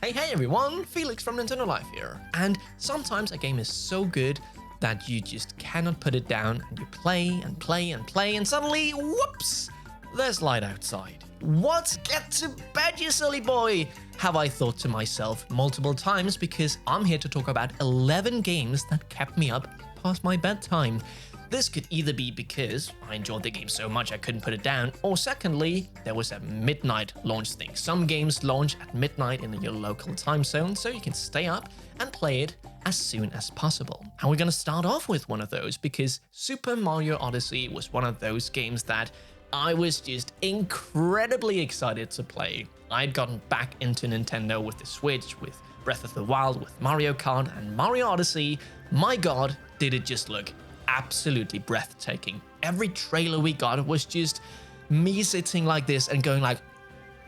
Hey everyone, Felix from Nintendo Life here. And sometimes a game is so good that you just cannot put it down and you play and play and play and suddenly, whoops, there's light outside. What? Get to bed, you silly boy, have I thought to myself multiple times because I'm here to talk about 11 games that kept me up past my bedtime. This could either be because I enjoyed the game so much I couldn't put it down, or secondly, there was a midnight launch thing. Some games launch at midnight in your local time zone, so you can stay up and play it as soon as possible. And we're gonna start off with one of those because Super Mario Odyssey was one of those games that I was just incredibly excited to play. I'd gotten back into Nintendo with the Switch, with Breath of the Wild, with Mario Kart, and Mario Odyssey. My god, did it just look absolutely breathtaking. Every trailer we got was just me sitting like this and going like,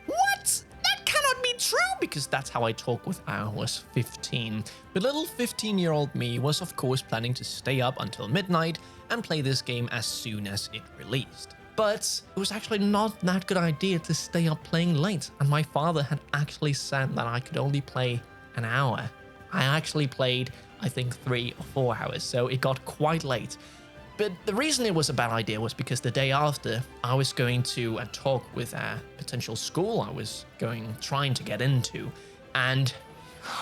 what? That cannot be true, because that's how I talk with I was 15. But little 15-year-old me was of course planning to stay up until midnight and play this game as soon as it released. But it was actually not that good idea to stay up playing late, and my father had actually said that I could only play an hour. I actually played, I think, 3 or 4 hours, so it got quite late. But the reason it was a bad idea was because the day after, I was going to a talk with a potential school I was trying to get into, and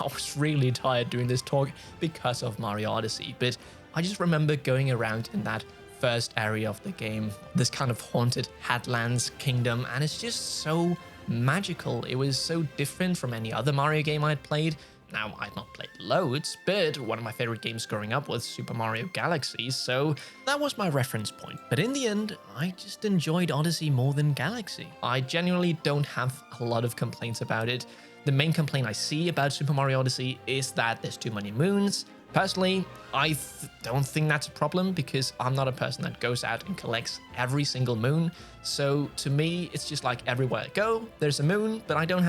I was really tired doing this talk because of Mario Odyssey. But I just remember going around in that first area of the game, this kind of haunted Hadlands kingdom, and it's just so magical. It was so different from any other Mario game I'd played. Now, I'd not played loads, but one of my favorite games growing up was Super Mario Galaxy, so that was my reference point. But in the end, I just enjoyed Odyssey more than Galaxy. I genuinely don't have a lot of complaints about it. The main complaint I see about Super Mario Odyssey is that there's too many moons. Personally, I don't think that's a problem because I'm not a person that goes out and collects every single moon. So to me, it's just like everywhere I go, there's a moon, but I don't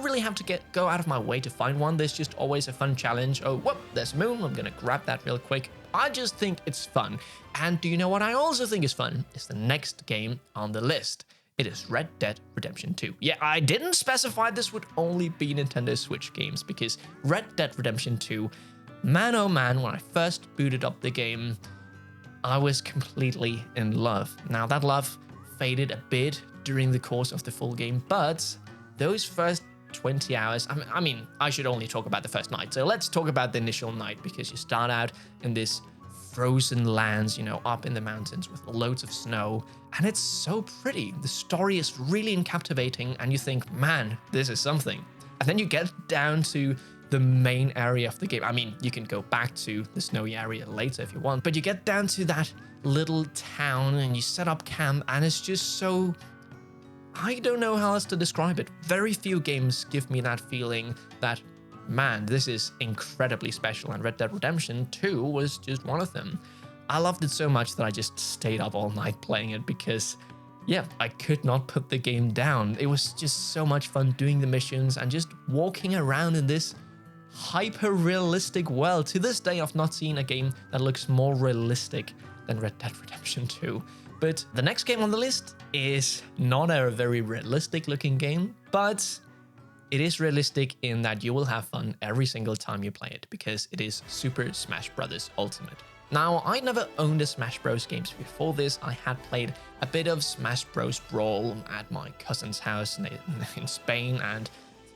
really have to go out of my way to find one. There's just always a fun challenge. Oh, whoop, there's a moon. I'm gonna grab that real quick. I just think it's fun. And do you know what I also think is fun? It's the next game on the list. It is Red Dead Redemption 2. Yeah, I didn't specify this would only be Nintendo Switch games because Red Dead Redemption 2, man oh man, when I first booted up the game, I was completely in love. Now that love faded a bit during the course of the full game, but those first 20 hours, I mean, I should only talk about the first night. So let's talk about the initial night, because you start out in this frozen lands, up in the mountains with loads of snow. And it's so pretty. The story is really captivating and you think, man, this is something. And then you get down to the main area of the game. I mean, you can go back to the snowy area later if you want, but you get down to that little town and you set up camp and it's just so, I don't know how else to describe it. Very few games give me that feeling that, man, this is incredibly special, and Red Dead Redemption 2 was just one of them. I loved it so much that I just stayed up all night playing it because, yeah, I could not put the game down. It was just so much fun doing the missions and just walking around in this hyper-realistic world. To this day, I've not seen a game that looks more realistic than Red Dead Redemption 2. But the next game on the list is not a very realistic looking game, but it is realistic in that you will have fun every single time you play it, because it is Super Smash Bros. Ultimate. Now, I never owned a Smash Bros. Games before this. I had played a bit of Smash Bros. Brawl at my cousin's house in Spain, and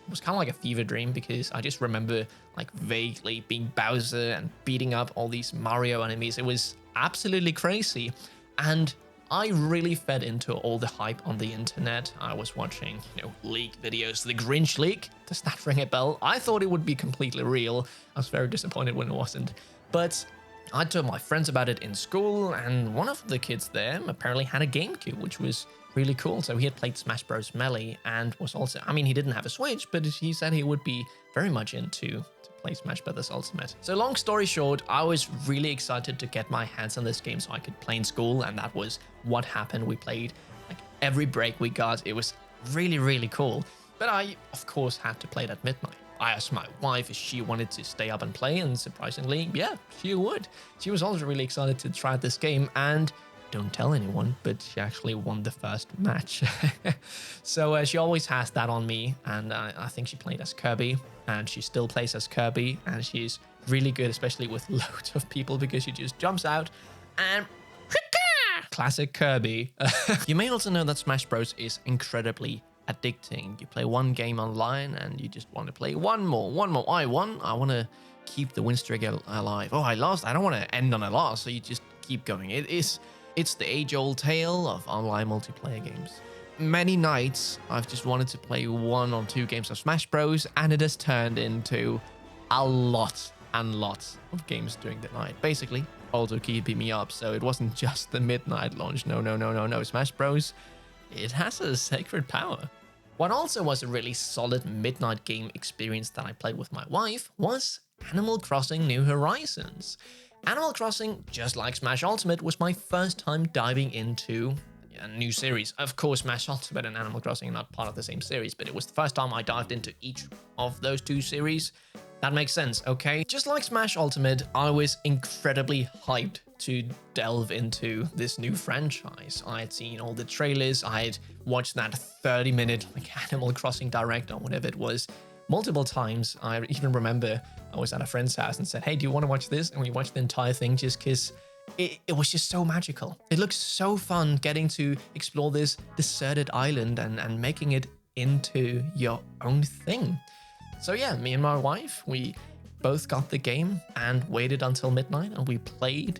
it was kind of like a fever dream because I just remember like vaguely being Bowser and beating up all these Mario enemies. It was absolutely crazy. And I really fed into all the hype on the internet. I was watching, leak videos, the Grinch leak. Does that ring a bell? I thought it would be completely real. I was very disappointed when it wasn't. But I told my friends about it in school, and one of the kids there apparently had a GameCube, which was really cool. So he had played Smash Bros. Melee and was also, I mean, he didn't have a Switch, but he said he would be very much into play Smash Bros. Ultimate. So long story short, I was really excited to get my hands on this game so I could play in school, and that was what happened. We played like every break we got. It was really, really cool. But I, of course, had to play it at midnight. I asked my wife if she wanted to stay up and play, and surprisingly, yeah, she would. She was also really excited to try out this game, and don't tell anyone, but she actually won the first match. So she always has that on me, and I think she played as Kirby, and she still plays as Kirby, and she's really good, especially with loads of people, because she just jumps out and classic Kirby. You may also know that Smash Bros is incredibly addicting. You play one game online and you just want to play one more. I won. I want to keep the win streak alive. Oh, I lost. I don't want to end on a loss. So you just keep going. It's the age-old tale of online multiplayer games. Many nights I've just wanted to play 1 or 2 games of Smash Bros, and it has turned into a lot and lots of games during the night. Basically, also keeping me up. So it wasn't just the midnight launch. No. Smash Bros, it has a sacred power. What also was a really solid midnight game experience that I played with my wife was Animal Crossing New Horizons. Animal Crossing, just like Smash Ultimate, was my first time diving into a new series. Of course, Smash Ultimate and Animal Crossing are not part of the same series, but it was the first time I dived into each of those 2 series. That makes sense, okay? Just like Smash Ultimate, I was incredibly hyped to delve into this new franchise. I had seen all the trailers, I had watched that 30-minute Animal Crossing Direct or whatever it was multiple times. I even remember I was at a friend's house and said, hey, do you want to watch this? And we watched the entire thing just because it was just so magical. It looks so fun getting to explore this deserted island and making it into your own thing. So yeah, me and my wife, we both got the game and waited until midnight, and we played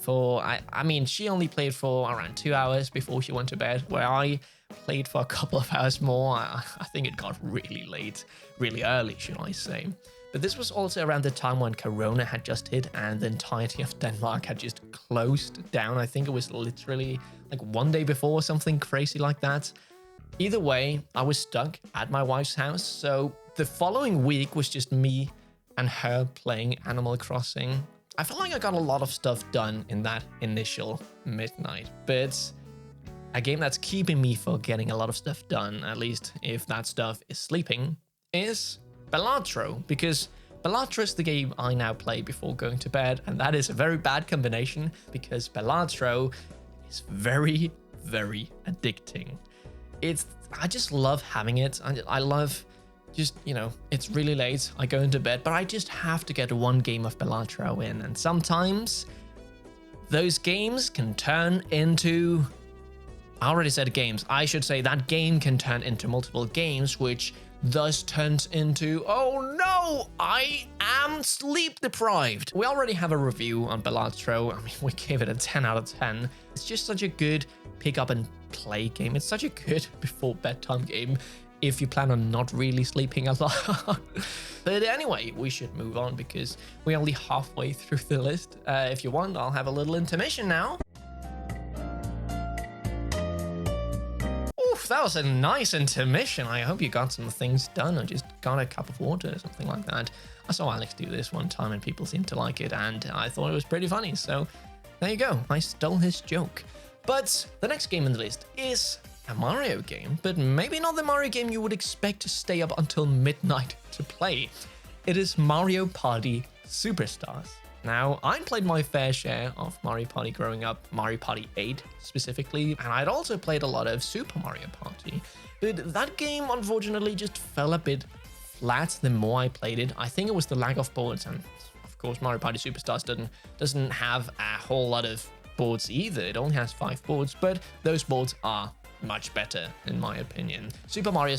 for, I mean, she only played for around 2 hours before she went to bed, where I played for a couple of hours more. I think it got really late, really early, should I say. But this was also around the time when Corona had just hit and the entirety of Denmark had just closed down. I think it was literally like 1 day before or something crazy like that. Either way, I was stuck at my wife's house, so the following week was just me and her playing Animal Crossing. I felt like I got a lot of stuff done in that initial midnight, but a game that's keeping me from getting a lot of stuff done, at least if that stuff is sleeping, is Balatro, because Balatro is the game I now play before going to bed, and that is a very bad combination because Balatro is very, very addicting. I just love having it. I love just, it's really late, I go into bed, but I just have to get 1 game of Balatro in, and sometimes those games can turn into, I already said games, I should say that game can turn into multiple games, which thus turns into, oh no, I am sleep deprived. We already have a review on Balatro. I mean, we gave it a 10 out of 10. It's just such a good pick up and play game. It's such a good before bedtime game if you plan on not really sleeping a lot. But anyway, we should move on because we're only halfway through the list. If you want, I'll have a little intermission now. Oof, that was a nice intermission. I hope you got some things done or just got a cup of water or something like that. I saw Alex do this one time and people seemed to like it, and I thought it was pretty funny. So there you go. I stole his joke. But the next game on the list is a Mario game, but maybe not the Mario game you would expect to stay up until midnight to play. It is Mario Party Superstars. Now, I played my fair share of Mario Party growing up, Mario Party 8 specifically, and I'd also played a lot of Super Mario Party. But that game, unfortunately, just fell a bit flat the more I played it. I think it was the lack of boards, and of course Mario Party Superstars doesn't have a whole lot of boards either. It only has 5 boards, but those boards are much better in my opinion. Mario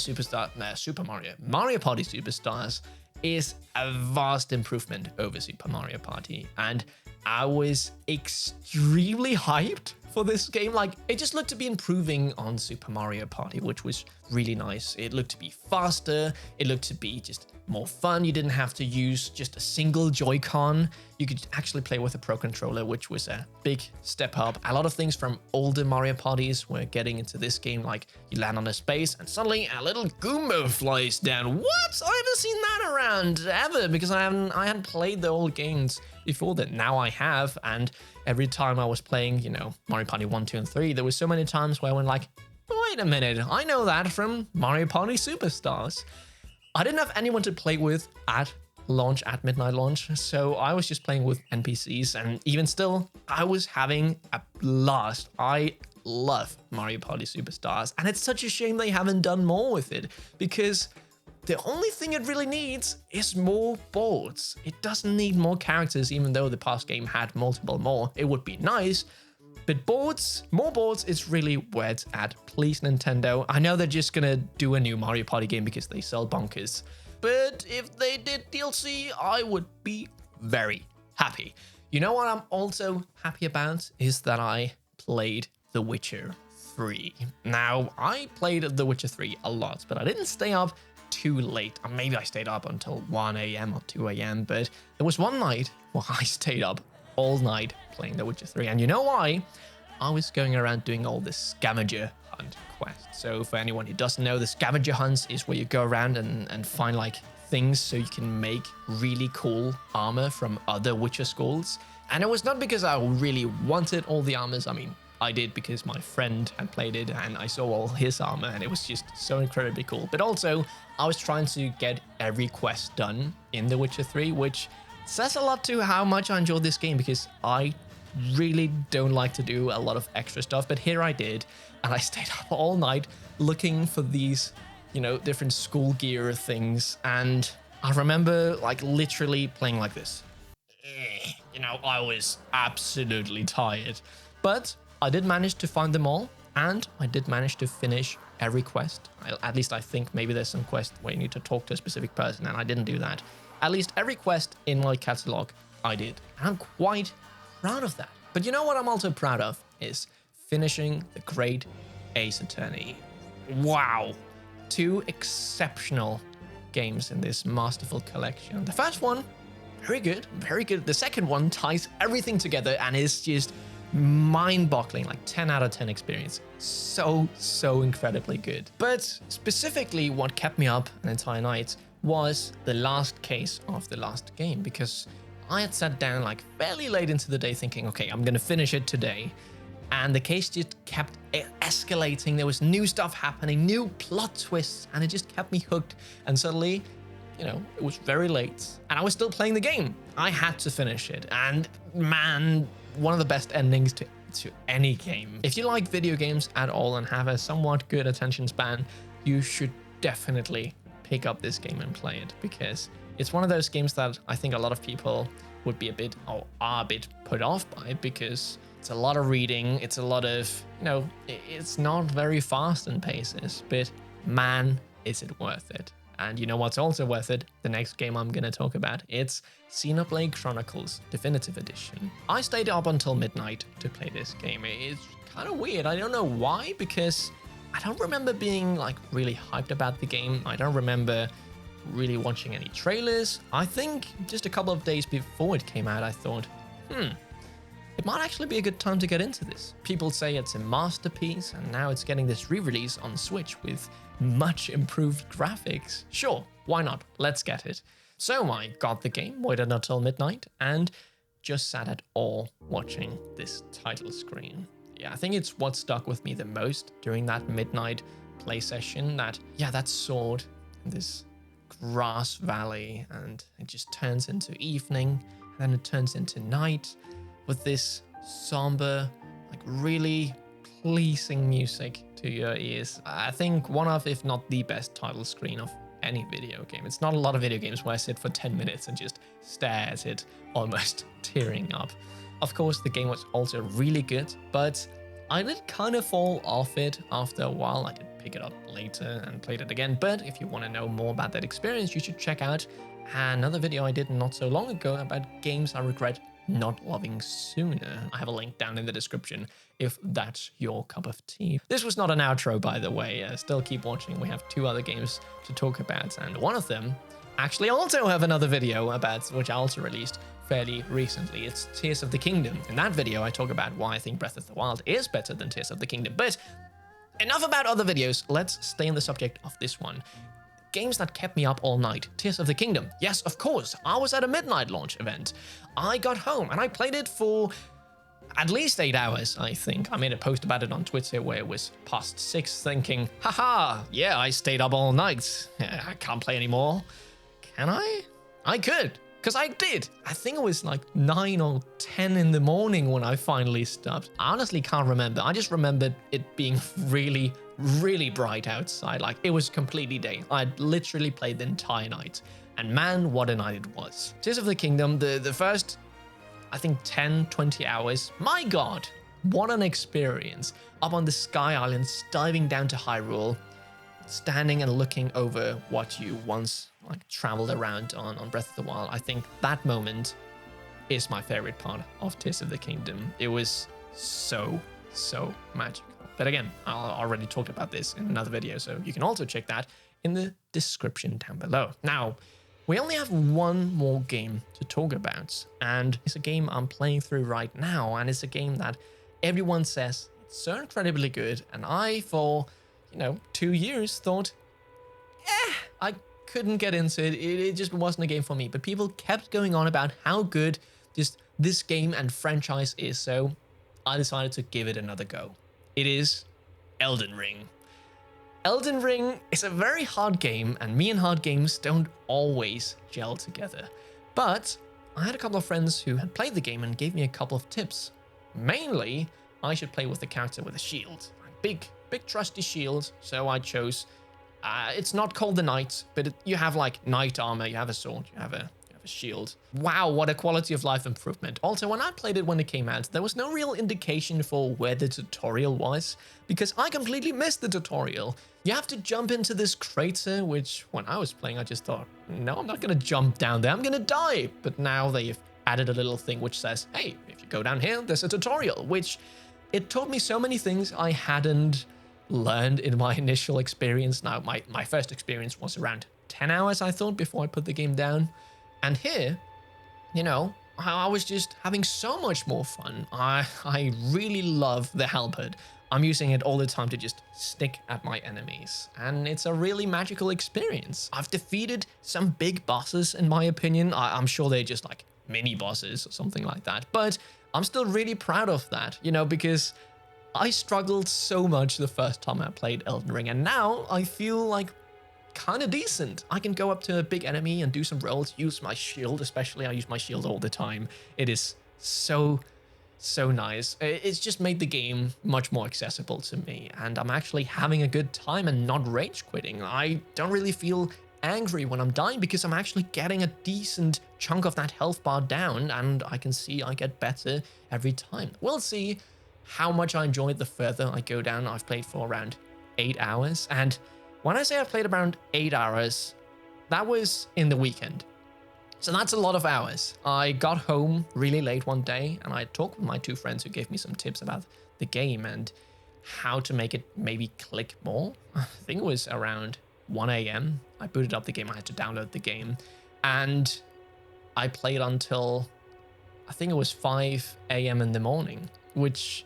Party Superstars is a vast improvement over Super Mario Party, and I was extremely hyped for this game. Like, it just looked to be improving on Super Mario Party, which was really nice. It looked to be faster, it looked to be just more fun. You didn't have to use just a single Joy-Con. You could actually play with a Pro Controller, which was a big step up. A lot of things from older Mario Parties were getting into this game, like you land on a space and suddenly a little Goomba flies down. What? I haven't seen that around ever because I hadn't played the old games before that. Now I have, and every time I was playing, Mario Party 1, 2, and 3, there were so many times where I went like, wait a minute, I know that from Mario Party Superstars. I didn't have anyone to play with at launch, at midnight launch. So I was just playing with NPCs, and even still, I was having a blast. I love Mario Party Superstars, and it's such a shame they haven't done more with it, because the only thing it really needs is more boards. It doesn't need more characters, even though the past game had multiple more. It would be nice, but boards, more boards is really where it's at. Please, Nintendo. I know they're just gonna do a new Mario Party game because they sell bonkers, but if they did DLC, I would be very happy. You know what I'm also happy about is that I played The Witcher 3. Now, I played The Witcher 3 a lot, but I didn't stay up too late. Or maybe I stayed up until 1 a.m. or 2 a.m. But there was one night where I stayed up all night playing The Witcher 3. And you know why? I was going around doing all the scavenger hunt quests. So for anyone who doesn't know, the scavenger hunts is where you go around and find like things so you can make really cool armor from other Witcher schools. And it was not because I really wanted all the armors. I mean, I did because my friend had played it and I saw all his armor and it was just so incredibly cool. But also, I was trying to get every quest done in The Witcher 3, which says a lot to how much I enjoyed this game, because I really don't like to do a lot of extra stuff. But here I did, and I stayed up all night looking for these, you know, different school gear things. And I remember like literally playing like this. You know, I was absolutely tired. But I did manage to find them all, and I did manage to finish every quest. At least I think maybe there's some quest where you need to talk to a specific person, and I didn't do that. At least every quest in my catalog I did. And I'm quite proud of that. But you know what I'm also proud of is finishing the Great Ace Attorney. Wow. 2 exceptional games in this masterful collection. The first one, very good, very good. The second one ties everything together and is just mind-boggling, like 10 out of 10 experience. So incredibly good. But specifically what kept me up an entire night was the last case of the last game, because I had sat down like fairly late into the day thinking, okay, I'm gonna finish it today. And the case just kept escalating. There was new stuff happening, new plot twists, and it just kept me hooked. And suddenly, you know, it was very late and I was still playing the game. I had to finish it. And man, one of the best endings to any game. If you like video games at all and have a somewhat good attention span, you should definitely pick up this game and play it, because it's one of those games that I think a lot of people would be a bit, or are a bit put off by, because it's a lot of reading, it's a lot of, you know, it's not very fast in paces, but man, is it worth it. And you know what's also worth it? The next game I'm going to talk about. It's Xenoblade Chronicles Definitive Edition. I stayed up until midnight to play this game. It's kind of weird. I don't know why, because I don't remember being like really hyped about the game. I don't remember really watching any trailers. I think just a couple of days before it came out, I thought, it might actually be a good time to get into this. People say it's a masterpiece, and now it's getting this re-release on Switch with much improved graphics. Sure, why not? Let's get it. So I got the game, waited until midnight, and just sat at awe watching this title screen. Yeah, I think it's what stuck with me the most during that midnight play session, that sword in this grass valley, and it just turns into evening, and then it turns into night, with this somber, like really pleasing music to your ears. I think one of, if not the best title screen of any video game. It's not a lot of video games where I sit for 10 minutes and just stare at it, almost tearing up. Of course, the game was also really good, but I did kind of fall off it after a while. I did pick it up later and played it again, but if you want to know more about that experience, you should check out another video I did not so long ago about games I regret not loving sooner. I have a link down in the description if that's your cup of tea. This was not an outro, by the way. Still keep watching. We have 2 other games to talk about, and one of them actually also have another video about, which I also released fairly recently. It's Tears of the Kingdom. In that video, I talk about why I think Breath of the Wild is better than Tears of the Kingdom. But enough about other videos. Let's stay on the subject of this one. Games that kept me up all night. Tears of the Kingdom. Yes, of course. I was at a midnight launch event. I got home and I played it for at least 8 hours, I think. I made a post about it on Twitter where it was past 6, thinking, haha, yeah, I stayed up all night. I can't play anymore. Can I? I could, because I did. I think it was like 9 or 10 in the morning when I finally stopped. I honestly can't remember. I just remembered it being really, really bright outside. Like, it was completely day. I'd literally played the entire night. And man, what a night it was. Tears of the Kingdom, the first, I think 10, 20 hours. My God, what an experience. Up on the Sky Islands, diving down to Hyrule, standing and looking over what you once like traveled around on Breath of the Wild. I think that moment is my favorite part of Tears of the Kingdom. It was so magical. But again, I already talked about this in another video, so you can also check that in the description down below. Now, we only have one more game to talk about, and it's a game I'm playing through right now, and it's a game that everyone says it's so incredibly good, and I, for 2 years, thought, I couldn't get into it. It just wasn't a game for me. But people kept going on about how good just this game and franchise is, so I decided to give it another go. It is Elden Ring. Elden Ring is a very hard game, and me and hard games don't always gel together. But I had a couple of friends who had played the game and gave me a couple of tips. Mainly, I should play with the character with a shield. Big trusty shield, so I chose, it's not called the knight, but you have like knight armor, you have a sword, you have a shield. Wow, what a quality of life improvement. Also, when I played it when it came out, there was no real indication for where the tutorial was, because I completely missed the tutorial. You have to jump into this crater, which when I was playing, I just thought, no, I'm not gonna jump down there, I'm gonna die. But now they've added a little thing which says, hey, if you go down here, there's a tutorial, which it taught me so many things I hadn't learned in my initial experience. Now, my first experience was around 10 hours, I thought, before I put the game down. And here, I was just having so much more fun. I really love the halberd. I'm using it all the time to just stick at my enemies. And it's a really magical experience. I've defeated some big bosses, in my opinion. I'm sure they're just like mini bosses or something like that. But I'm still really proud of that, because I struggled so much the first time I played Elden Ring, and now I feel like kind of decent. I can go up to a big enemy and do some rolls, use my shield, especially I use my shield all the time. It is so nice. It's just made the game much more accessible to me, and I'm actually having a good time and not rage quitting. I don't really feel angry when I'm dying because I'm actually getting a decent chunk of that health bar down, and I can see I get better every time. We'll see how much I enjoy it the further I go down. I've played for around 8 hours, and when I say I've played around 8 hours, that was in the weekend. So that's a lot of hours. I got home really late one day, and I talked with my 2 friends who gave me some tips about the game and how to make it maybe click more. I think it was around 1 a.m. I booted up the game. I had to download the game, and I played until I think it was 5 a.m. in the morning, which,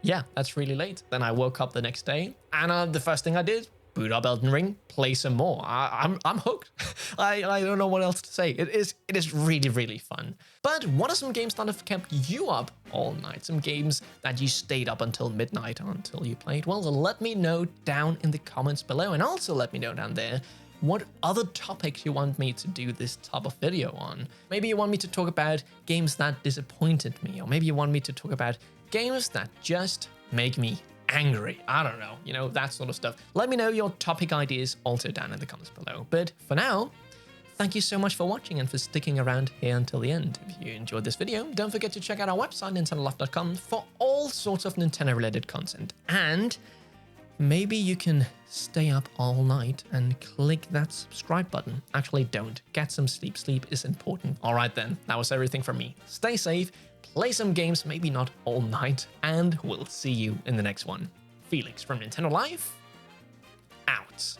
yeah, that's really late. Then I woke up the next day, and the first thing I did, boot up Elden Ring, play some more. I'm hooked. I don't know what else to say. It is really fun. But what are some games that have kept you up all night? Some games that you stayed up until midnight until you played? Well, let me know down in the comments below, and also let me know down there what other topics you want me to do this type of video on. Maybe you want me to talk about games that disappointed me, or maybe you want me to talk about games that just make me angry. I don't know, that sort of stuff. Let me know your topic ideas also down in the comments below. But for now, thank you so much for watching and for sticking around here until the end. If you enjoyed this video, don't forget to check out our website, nintendoloft.com, for all sorts of Nintendo-related content. And maybe you can stay up all night and click that subscribe button. Actually, don't. Get some sleep. Sleep is important. All right then, that was everything from me. Stay safe, play some games, maybe not all night, and we'll see you in the next one. Felix from Nintendo Life, out.